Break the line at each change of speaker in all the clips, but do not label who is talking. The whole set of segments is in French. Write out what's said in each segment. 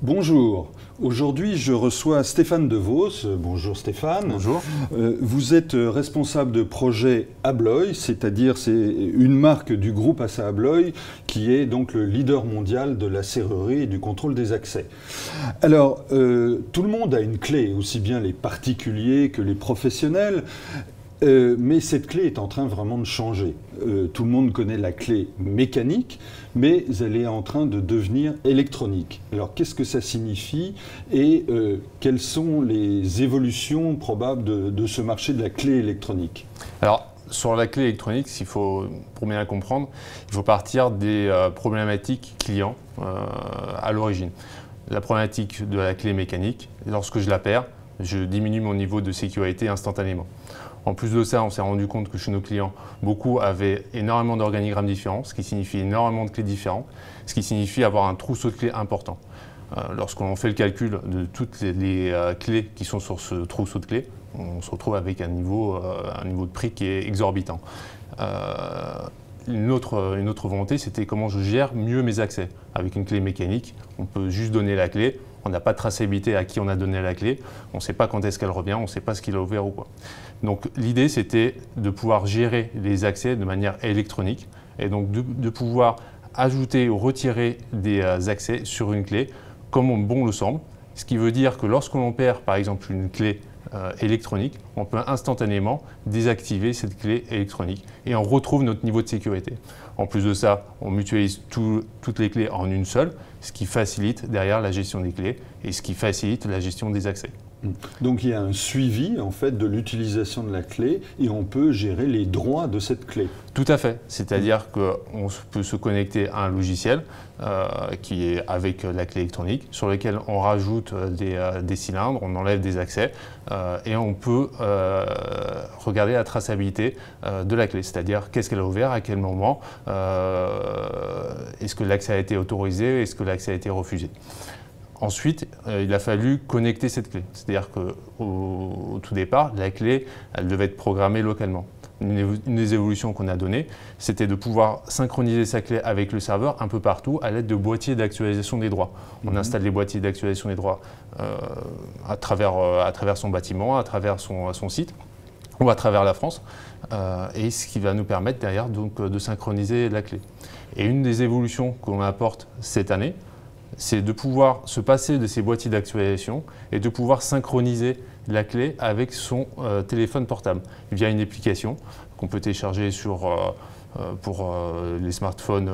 Bonjour, aujourd'hui je reçois Stéphane Devos. Bonjour Stéphane.
Bonjour.
Vous êtes responsable de projet Abloy, c'est-à-dire c'est une marque du groupe ASSA ABLOY qui est donc le leader mondial de la serrurerie et du contrôle des accès. Alors, tout le monde a une clé, aussi bien les particuliers que les professionnels. Mais cette clé est en train vraiment de changer. Tout le monde connaît la clé mécanique, mais elle est en train de devenir électronique. Alors qu'est-ce que ça signifie et quelles sont les évolutions probables de ce marché de la clé électronique?
Alors, sur la clé électronique, pour bien la comprendre, il faut partir des problématiques clients à l'origine. La problématique de la clé mécanique, lorsque je la perds, je diminue mon niveau de sécurité instantanément. En plus de ça, on s'est rendu compte que chez nos clients, beaucoup avaient énormément d'organigrammes différents, ce qui signifie énormément de clés différentes, ce qui signifie avoir un trousseau de clés important. Lorsqu'on fait le calcul de toutes les clés qui sont sur ce trousseau de clés, on se retrouve avec un niveau de prix qui est exorbitant. Une autre volonté, c'était comment je gère mieux mes accès. Avec une clé mécanique, on peut juste donner la clé, on n'a pas de traçabilité à qui on a donné la clé, on ne sait pas quand est-ce qu'elle revient, on ne sait pas ce qu'il a ouvert ou quoi. Donc l'idée, c'était de pouvoir gérer les accès de manière électronique et donc de pouvoir ajouter ou retirer des accès sur une clé comme bon le semble. Ce qui veut dire que lorsqu'on perd par exemple une clé électronique, on peut instantanément désactiver cette clé électronique et on retrouve notre niveau de sécurité. En plus de ça, on mutualise toutes les clés en une seule, ce qui facilite derrière la gestion des clés et ce qui facilite la gestion des accès.
Donc il y a un suivi en fait de l'utilisation de la clé et on peut gérer les droits de cette clé.
Tout à fait, c'est-à-dire qu'on peut se connecter à un logiciel qui est avec la clé électronique sur lequel on rajoute des cylindres, on enlève des accès et on peut regarder la traçabilité de la clé, c'est-à-dire qu'est-ce qu'elle a ouvert, à quel moment, est-ce que l'accès a été autorisé, est-ce que l'accès a été refusé. Ensuite, il a fallu connecter cette clé. C'est-à-dire qu'au tout départ, la clé, elle devait être programmée localement. Une des évolutions qu'on a données, c'était de pouvoir synchroniser sa clé avec le serveur un peu partout à l'aide de boîtiers d'actualisation des droits. On installe les boîtiers d'actualisation des droits à travers son bâtiment, à travers son site ou à travers la France, et ce qui va nous permettre derrière donc, de synchroniser la clé. Et une des évolutions qu'on apporte cette année, c'est de pouvoir se passer de ces boîtiers d'actualisation et de pouvoir synchroniser la clé avec son téléphone portable via une application qu'on peut télécharger pour les smartphones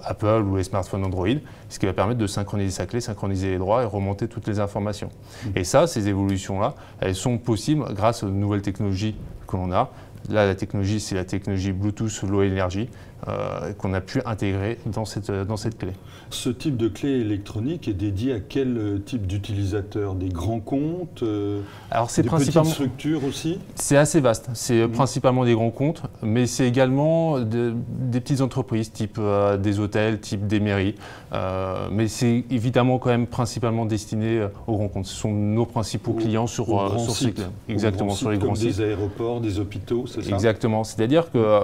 Apple ou les smartphones Android, ce qui va permettre de synchroniser sa clé, synchroniser les droits et remonter toutes les informations. Et ça, ces évolutions-là, elles sont possibles grâce aux nouvelles technologies que l'on a. Là, la technologie, c'est la technologie Bluetooth Low Energy qu'on a pu intégrer dans cette clé.
Ce type de clé électronique est dédié à quel type d'utilisateurs? Des grands comptes,
Alors, c'est
des
principalement,
petites structures aussi?
C'est assez vaste. C'est principalement des grands comptes, mais c'est également des petites entreprises, type des hôtels, type des mairies. Mais c'est évidemment quand même principalement destiné aux grands comptes. Ce sont nos principaux clients sur ces clés. Exactement, sur les grands sites.
Des aéroports, des hôpitaux, c'est ça?
Exactement. C'est-à-dire que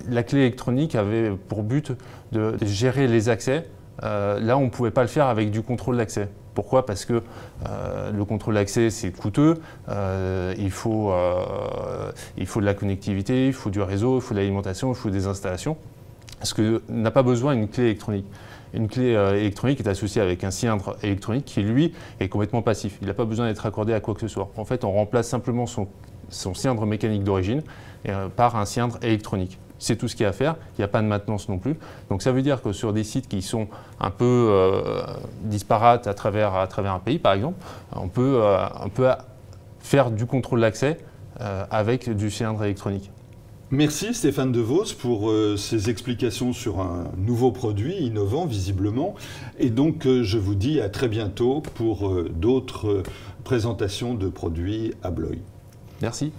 la clé électronique avait pour but de gérer les accès. Là, on ne pouvait pas le faire avec du contrôle d'accès. Pourquoi? Parce que le contrôle d'accès, c'est coûteux, il faut de la connectivité, il faut du réseau, il faut de l'alimentation, il faut des installations. Parce qu'on n'a pas besoin d'une clé électronique. Une clé électronique est associée avec un cylindre électronique qui, lui, est complètement passif. Il n'a pas besoin d'être accordé à quoi que ce soit. En fait, on remplace simplement son cylindre mécanique d'origine par un cylindre électronique. C'est tout ce qu'il y a à faire, il n'y a pas de maintenance non plus. Donc ça veut dire que sur des sites qui sont un peu disparates à travers un pays, par exemple, on peut faire du contrôle d'accès avec du cylindre électronique.
Merci Stéphane Devos pour ces explications sur un nouveau produit innovant visiblement. Et donc je vous dis à très bientôt pour d'autres présentations de produits ABLOY.
Merci.